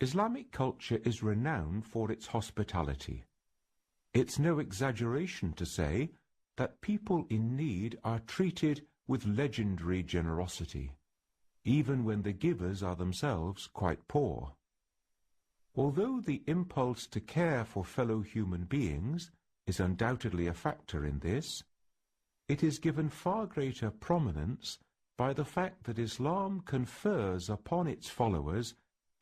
Islamic culture is renowned for its hospitality. It's no exaggeration to say that people in need are treated with legendary generosity, even when the givers are themselves quite poor. Although the impulse to care for fellow human beings is undoubtedly a factor in this, it is given far greater prominence by the fact that Islam confers upon its followers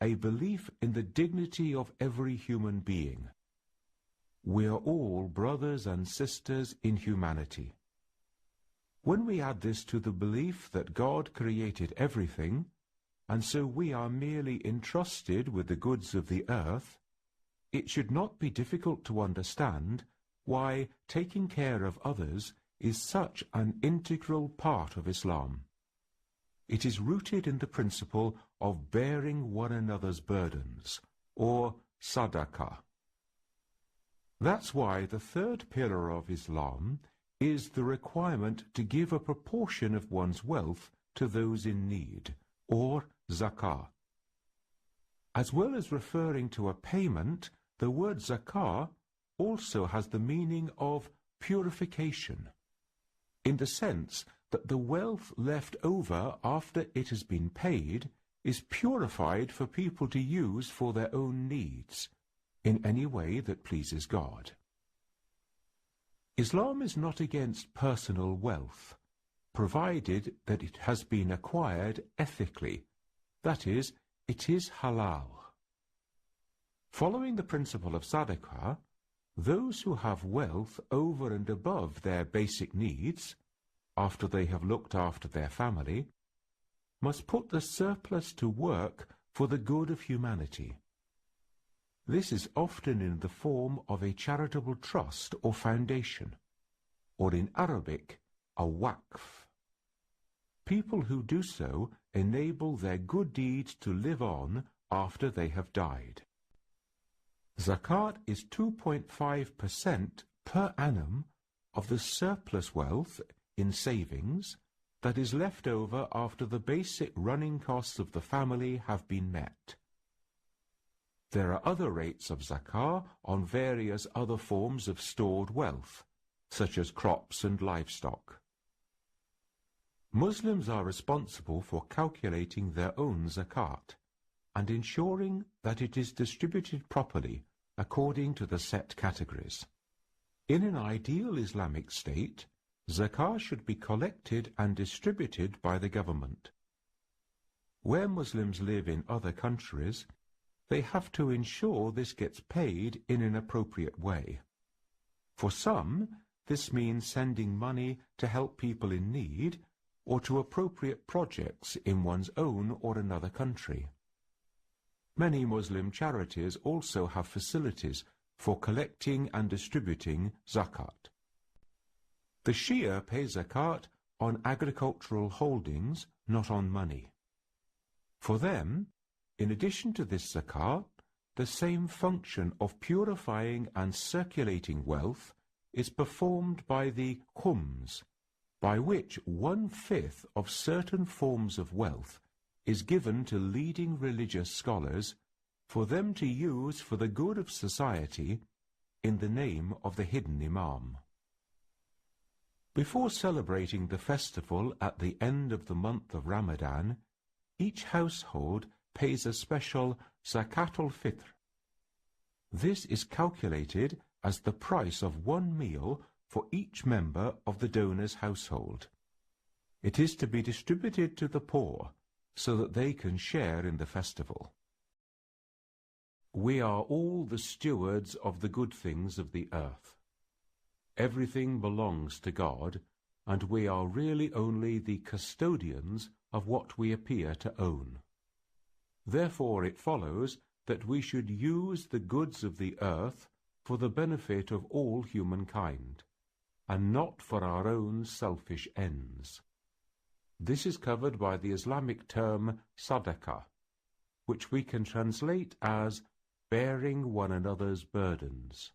a belief in the dignity of every human being. We are all brothers and sisters in humanity. When we add this to the belief that God created everything, and so we are merely entrusted with the goods of the earth, it should not be difficult to understand why taking care of others is such an integral part of Islam. It is rooted in the principle of bearing one another's burdens, or sadaqa. That's why the third pillar of Islam is the requirement to give a proportion of one's wealth to those in need, or zakat. As well as referring to a payment, the word zakat also has the meaning of purification, in the sense that the wealth left over after it has been paid is purified for people to use for their own needs, in any way that pleases God. Islam is not against personal wealth, provided that it has been acquired ethically, that is, it is halal. Following the principle of sadaqa, those who have wealth over and above their basic needs, after they have looked after their family, must put the surplus to work for the good of humanity. This is often in the form of a charitable trust or foundation, or in Arabic, a waqf. People who do so enable their good deeds to live on after they have died. Zakat is 2.5% per annum of the surplus wealth in savings that is left over after the basic running costs of the family have been met. There are other rates of zakah on various other forms of stored wealth, such as crops and livestock. Muslims are responsible for calculating their own zakat and ensuring that it is distributed properly according to the set categories. In an ideal Islamic state, zakah should be collected and distributed by the government. Where Muslims live in other countries, they have to ensure this gets paid in an appropriate way. For some, this means sending money to help people in need or to appropriate projects in one's own or another country. Many Muslim charities also have facilities for collecting and distributing zakat. The Shia pay zakat on agricultural holdings, not on money. For them, in addition to this zakat, the same function of purifying and circulating wealth is performed by the khums, by which 1/5 of certain forms of wealth is given to leading religious scholars for them to use for the good of society in the name of the hidden imam. Before celebrating the festival at the end of the month of Ramadan, each household pays a special zakat al-fitr. This is calculated as the price of one meal for each member of the donor's household. It is to be distributed to the poor so that they can share in the festival. We are all the stewards of the good things of the earth. Everything belongs to God, and we are really only the custodians of what we appear to own. Therefore it follows that we should use the goods of the earth for the benefit of all humankind, and not for our own selfish ends. This is covered by the Islamic term sadaqa, which we can translate as bearing one another's burdens.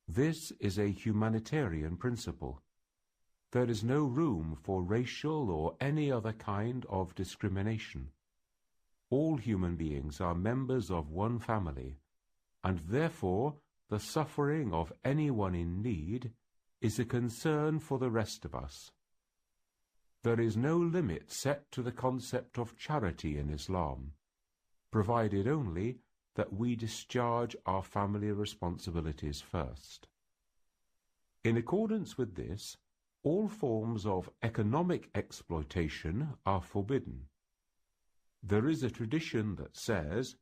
This is a humanitarian principle. There is no room for racial or any other kind of discrimination. all human beings are members of one family, and therefore the suffering of anyone in need is a concern for the rest of us. There is no limit set to the concept of charity in Islam, provided only that we discharge our family responsibilities first. In accordance with this, all forms of economic exploitation are forbidden. There is a tradition that says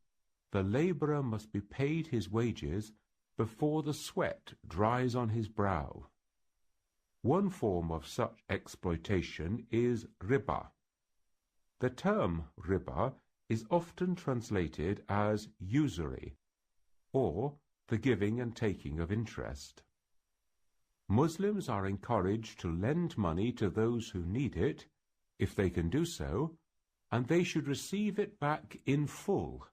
the labourer must be paid his wages before the sweat dries on his brow. One form of such exploitation is riba. The term riba is often translated as usury, or the giving and taking of interest. Muslims are encouraged to lend money to those who need it, if they can do so, and they should receive it back in full,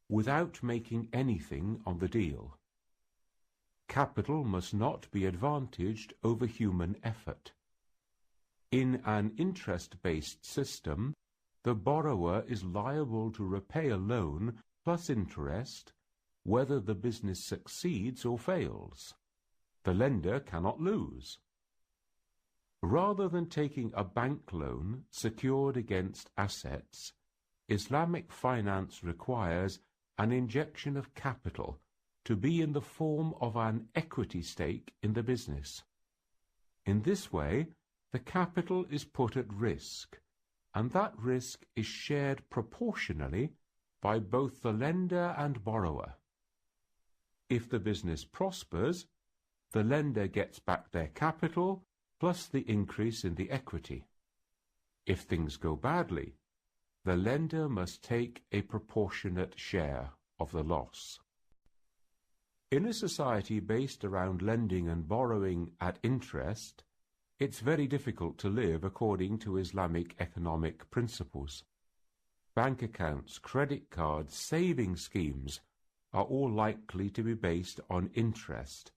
without making anything on the deal. Capital must not be advantaged over human effort. In an interest-based system, the borrower is liable to repay a loan plus interest, whether the business succeeds or fails. The lender cannot lose. Rather than taking a bank loan secured against assets, Islamic finance requires an injection of capital to be in the form of an equity stake in the business. In this way, the capital is put at risk, and that risk is shared proportionally by both the lender and borrower. If the business prospers, the lender gets back their capital plus the increase in the equity. If things go badly, the lender must take a proportionate share of the loss. In a society based around lending and borrowing at interest, it's very difficult to live according to Islamic economic principles. Bank accounts, credit cards, saving schemes are all likely to be based on interest,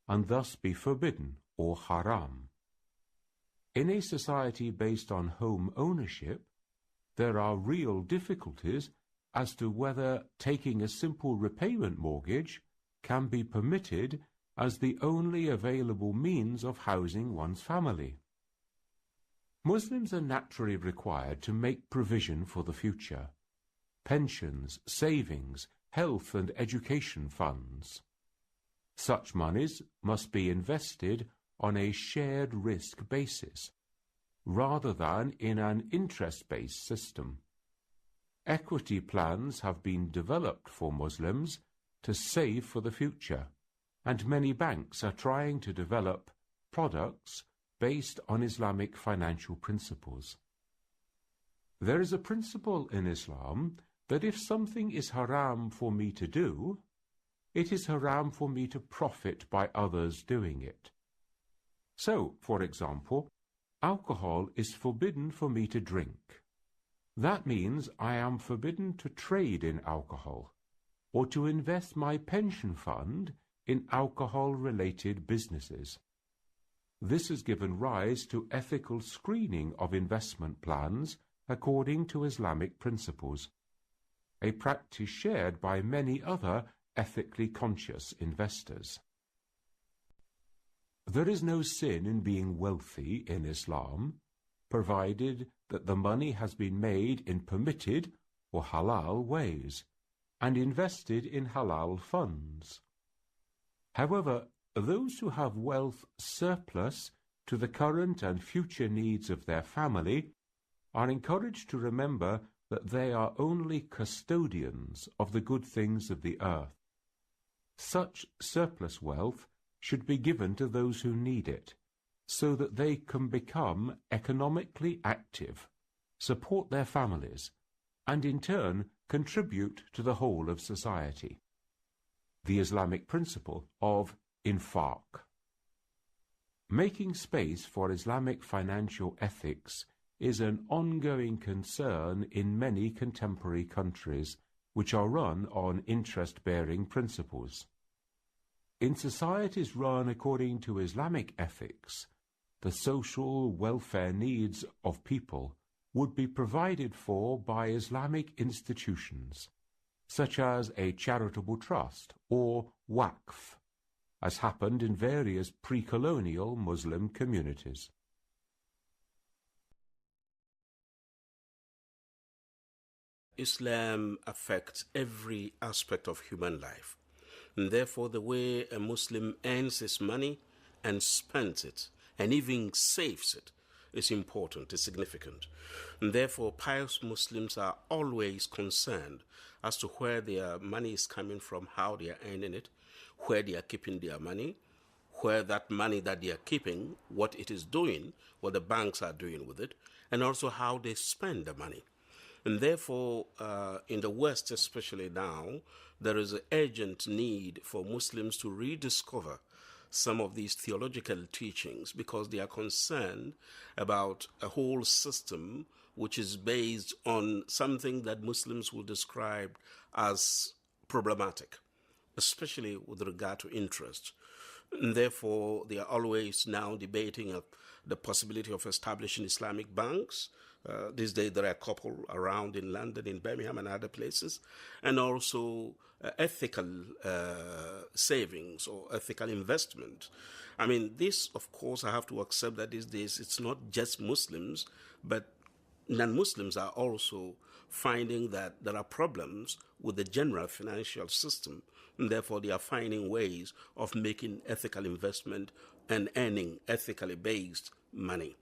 and thus be forbidden or haram. In a society based on home ownership, there are real difficulties as to whether taking a simple repayment mortgage can be permitted as the only available means of housing one's family. Muslims are naturally required to make provision for the future: pensions, savings, health and education funds. Such monies must be invested on a shared risk basis, rather than in an interest-based system. Equity plans have been developed for Muslims to save for the future, and many banks are trying to develop products based on Islamic financial principles. There is a principle in Islam that if something is haram for me to do, it is haram for me to profit by others doing it. So, for example, alcohol is forbidden for me to drink. That means I am forbidden to trade in alcohol, or to invest my pension fund in alcohol-related businesses. This has given rise to ethical screening of investment plans according to Islamic principles, a practice shared by many other ethically conscious investors. There is no sin in being wealthy in Islam, provided that the money has been made in permitted or halal ways, and invested in halal funds. However, those who have wealth surplus to the current and future needs of their family are encouraged to remember that they are only custodians of the good things of the earth. Such surplus wealth should be given to those who need it, so that they can become economically active, support their families, and in turn contribute to the whole of society. The Islamic principle of infaq. Making space for Islamic financial ethics is an ongoing concern in many contemporary countries which are run on interest-bearing principles. In societies run according to Islamic ethics, the social welfare needs of people would be provided for by Islamic institutions, such as a charitable trust or waqf, as happened in various pre-colonial Muslim communities. Islam affects every aspect of human life. And therefore, the way a Muslim earns his money and spends it, and even saves it, is important, is significant. And therefore, pious Muslims are always concerned as to where their money is coming from, how they are earning it, where they are keeping their money, where that money that they are keeping, what it is doing, what the banks are doing with it, and also how they spend the money. And therefore, in the West especially now, there is an urgent need for Muslims to rediscover some of these theological teachings, because they are concerned about a whole system which is based on something that Muslims will describe as problematic, especially with regard to interest. And therefore, they are always now debating the possibility of establishing Islamic banks. These days, there are a couple around in London, in Birmingham, and other places, and also ethical savings or ethical investment. I mean, this, of course, I have to accept that these days it's not just Muslims, but non-Muslims are also finding that there are problems with the general financial system, and therefore they are finding ways of making ethical investment and earning ethically based money.